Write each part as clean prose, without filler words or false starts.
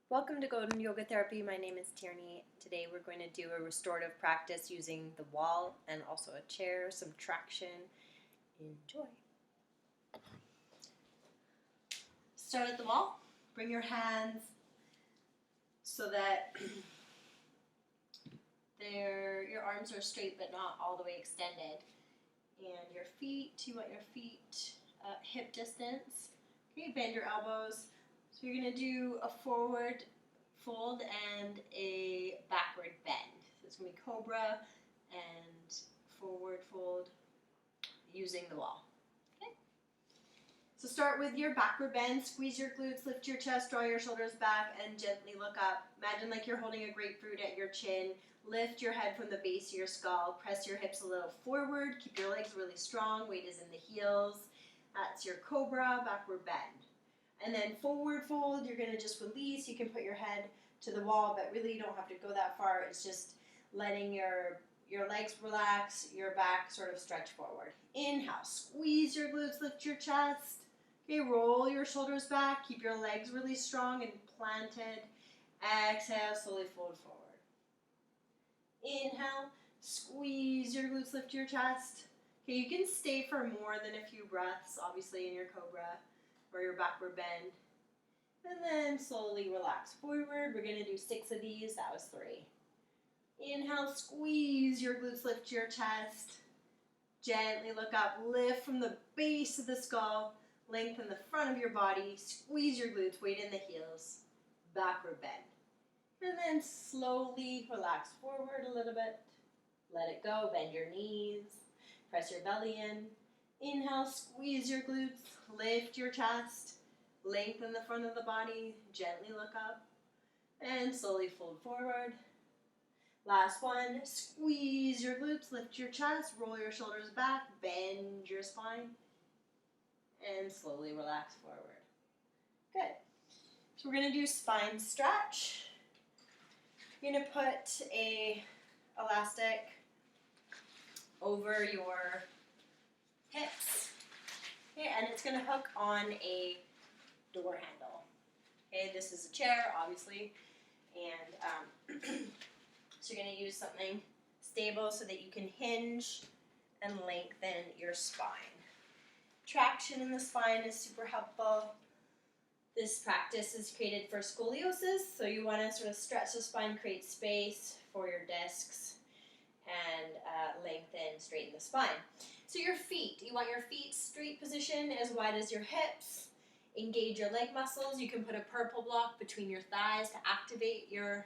Welcome to Golden Yoga Therapy. My name is Tierney. Today we're going to do a restorative practice using the wall and also a chair, some traction. Enjoy. Start at the wall. Bring your hands so that your arms are straight but not all the way extended. And your feet, you want your feet hip distance. Okay, bend your elbows. So you're going to do a forward fold and a backward bend. So it's going to be cobra and forward fold using the wall. Okay. So start with your backward bend. Squeeze your glutes, lift your chest, draw your shoulders back, and gently look up. Imagine like you're holding a grapefruit at your chin. Lift your head from the base of your skull. Press your hips a little forward. Keep your legs really strong. Weight is in the heels. That's your cobra, backward bend. And then forward fold, you're going to just release. You can put your head to the wall, but really you don't have to go that far. It's just letting your legs relax, your back sort of stretch forward. Inhale, squeeze your glutes, lift your chest. Okay, roll your shoulders back. Keep your legs really strong and planted. Exhale, slowly fold forward. Inhale, squeeze your glutes, lift your chest. Okay, you can stay for more than a few breaths, obviously, in your cobra or your backward bend. And then slowly relax forward. We're going to do 6 of these. That was 3. Inhale, squeeze your glutes, lift your chest. Gently look up, lift from the base of the skull, lengthen the front of your body, squeeze your glutes, weight in the heels, backward bend. And then slowly relax forward a little bit. Let it go, bend your knees, press your belly in. Inhale, squeeze your glutes, lift your chest, lengthen the front of the body, gently look up, and slowly fold forward. Last one, squeeze your glutes, lift your chest, roll your shoulders back, bend your spine, and slowly relax forward. Good. So we're going to do spine stretch. You're going to put a elastic over your hips, okay, and it's going to hook on a door handle. Okay, this is a chair, obviously, and so you're going to use something stable so that you can hinge and lengthen your spine. Traction in the spine is super helpful. This practice is created for scoliosis, so you want to sort of stretch the spine, create space for your discs, and lengthen, straighten the spine. So your feet, you want your feet straight position as wide as your hips. Engage your leg muscles. You can put a purple block between your thighs to activate your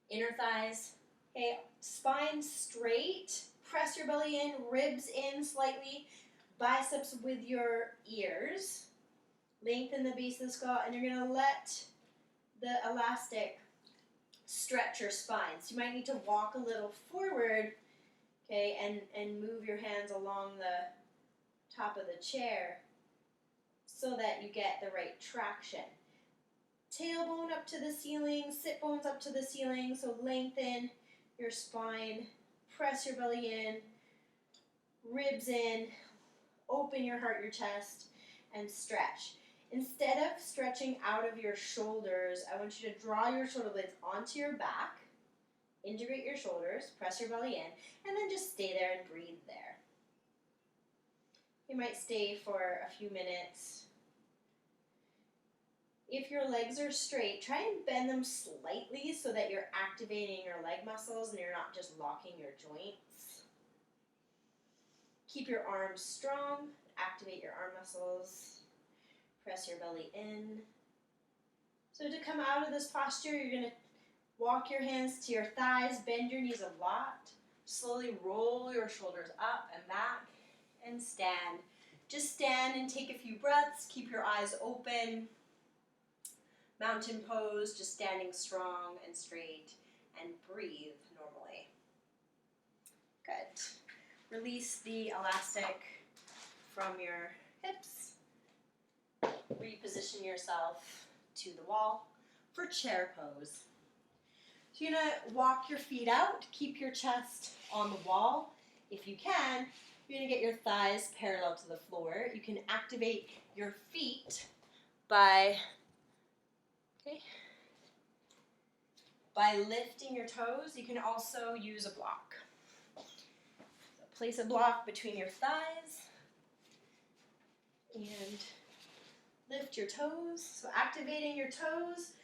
inner thighs. Okay, spine straight. Press your belly in, ribs in slightly, biceps with your ears. Lengthen the base of the skull, and you're going to let the elastic stretch your spine. So you might need to walk a little forward, okay, and move your hands along the top of the chair so that you get the right traction. Tailbone up to the ceiling, sit bones up to the ceiling, so lengthen your spine, press your belly in, ribs in, open your heart, your chest, and stretch. Instead of stretching out of your shoulders, I want you to draw your shoulder blades onto your back, integrate your shoulders, press your belly in, and then just stay there and breathe there. You might stay for a few minutes. If your legs are straight, try and bend them slightly so that you're activating your leg muscles and you're not just locking your joints. Keep your arms strong, activate your arm muscles. Press your belly in. So to come out of this posture, you're going to walk your hands to your thighs, bend your knees a lot. Slowly roll your shoulders up and back and stand. Just stand and take a few breaths. Keep your eyes open. Mountain pose, just standing strong and straight, and breathe normally. Good. Release the elastic from your hips. Reposition yourself to the wall for chair pose. So you're going to walk your feet out, keep your chest on the wall. If you can, you're going to get your thighs parallel to the floor. You can activate your feet by By lifting your toes, you can also use a block. So place a block between your thighs and lift your toes. So activating your toes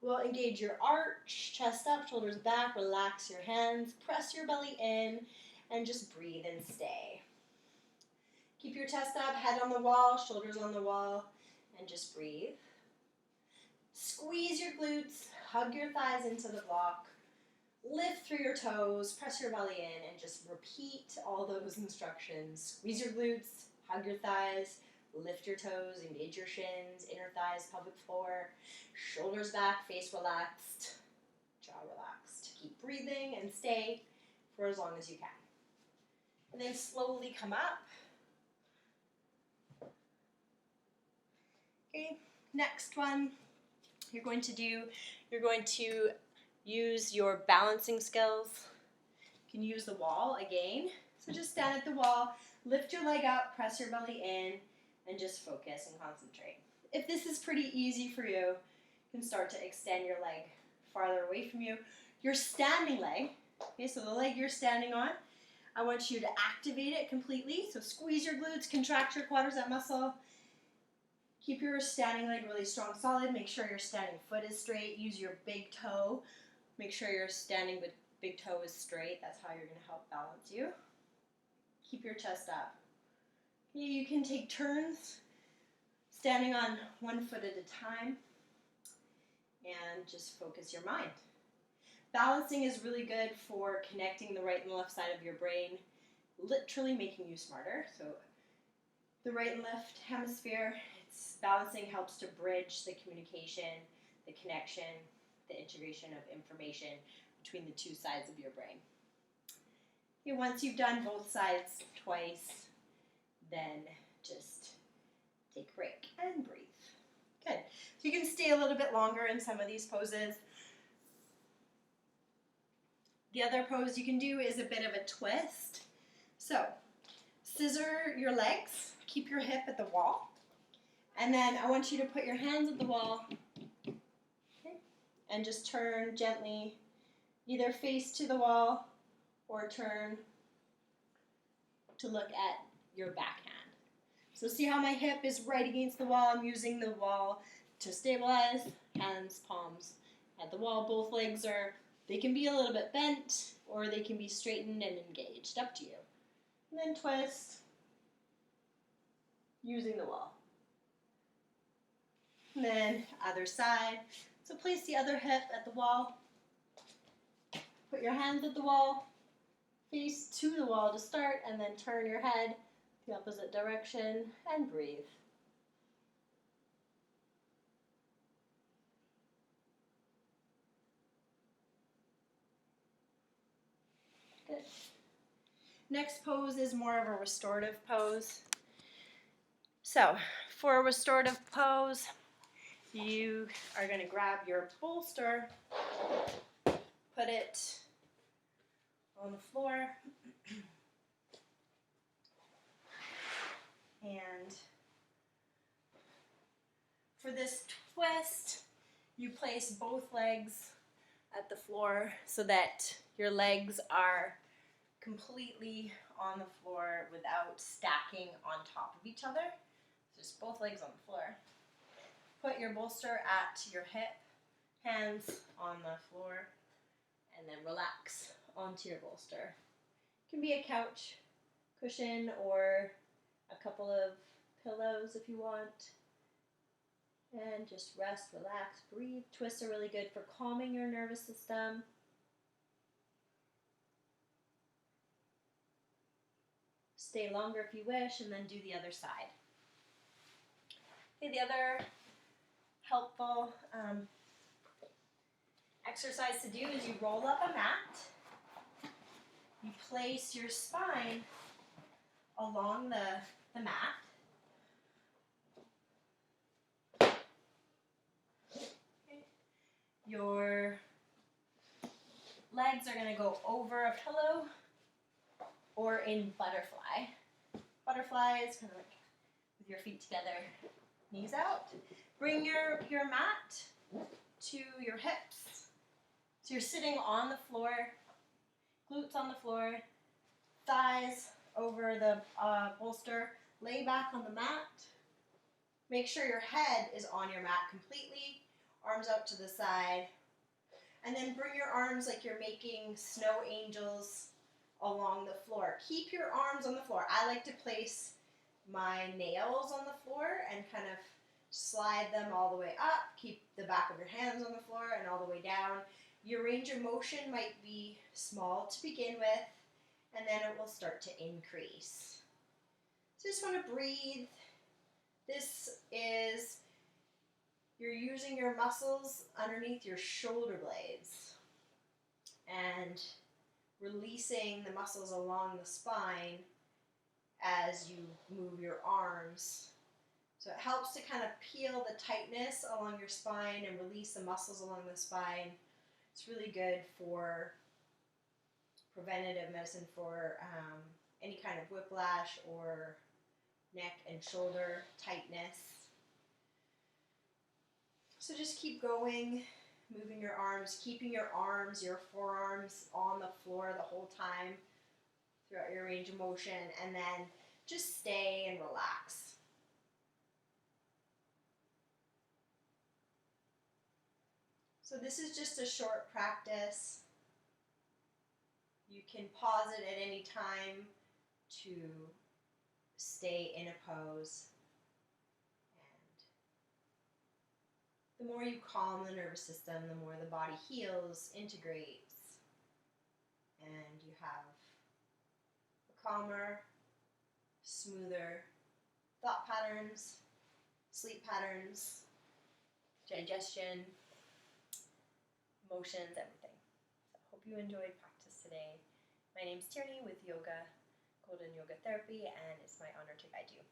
will engage your arch, chest up, shoulders back, relax your hands, press your belly in, and just breathe and stay. Keep your chest up, head on the wall, shoulders on the wall, and just breathe. Squeeze your glutes, hug your thighs into the block, lift through your toes, press your belly in, and just repeat all those instructions. Squeeze your glutes, hug your thighs, lift your toes, engage your shins, inner thighs, pelvic floor, shoulders back, face relaxed, jaw relaxed. Keep breathing and stay for as long as you can. And then slowly come up. Okay, next one you're going to use your balancing skills. You can use the wall again. So just stand at the wall, lift your leg up, press your belly in, and just focus and concentrate. If this is pretty easy for you, you can start to extend your leg farther away from you. Your standing leg, okay, so the leg you're standing on, I want you to activate it completely. So squeeze your glutes, contract your quadricep muscle. Keep your standing leg really strong, solid. Make sure your standing foot is straight. Use your big toe. Make sure your standing big toe is straight. That's how you're going to help balance you. Keep your chest up. Okay, you can take turns standing on one foot at a time and just focus your mind. Balancing is really good for connecting the right and left side of your brain, literally making you smarter. So the right and left hemisphere, balancing helps to bridge the communication, the connection, the integration of information between the two sides of your brain. Okay, once you've done both sides twice, then just take a break and breathe. Good. So you can stay a little bit longer in some of these poses. The other pose you can do is a bit of a twist. So scissor your legs, keep your hip at the wall. And then I want you to put your hands at the wall, okay, and just turn gently, either face to the wall or turn to look at your backhand. So see how my hip is right against the wall? I'm using the wall to stabilize, hands, palms at the wall. Both legs they can be a little bit bent or they can be straightened and engaged, up to you. And then twist using the wall. And then other side. So place the other hip at the wall. Put your hands at the wall. Face to the wall to start, and then turn your head the opposite direction and breathe. Good. Next pose is more of a restorative pose. So for a restorative pose, you are going to grab your bolster, put it on the floor, and for this twist, you place both legs at the floor so that your legs are completely on the floor without stacking on top of each other. Just both legs on the floor. Put your bolster at your hip, hands on the floor, and then relax onto your bolster. It can be a couch cushion or a couple of pillows if you want. And just rest, relax, breathe. Twists are really good for calming your nervous system. Stay longer if you wish, and then do the other side. Okay, the other helpful exercise to do is you roll up a mat. You place your spine along the mat. Okay. Your legs are going to go over a pillow or in butterfly. Butterfly is kind of like with your feet together, knees out. Bring your mat to your hips, So you're sitting on the floor, glutes on the floor, thighs over the bolster, lay back on the mat. Make sure your head is on your mat completely, arms out to the side, and then bring your arms like you're making snow angels along the floor. Keep your arms on the floor. I like to place my nails on the floor and kind of slide them all the way up. Keep the back of your hands on the floor and all the way down. Your range of motion might be small to begin with, and then it will start to increase. So just want to breathe. This is, you're using your muscles underneath your shoulder blades and releasing the muscles along the spine as you move your arms. So it helps to kind of peel the tightness along your spine and release the muscles along the spine. It's really good for preventative medicine for any kind of whiplash or neck and shoulder tightness. So just keep going, moving your arms, keeping your arms, your forearms on the floor the whole time throughout your range of motion, and then just stay and relax. So this is just a short practice. You can pause it at any time to stay in a pose. And the more you calm the nervous system, the more the body heals, integrates, and you have a calmer, smoother thought patterns, sleep patterns, digestion, emotions, everything. So I hope you enjoyed practice today. My name's Tierney with Yoga, Golden Yoga Therapy, and it's my honor to guide you.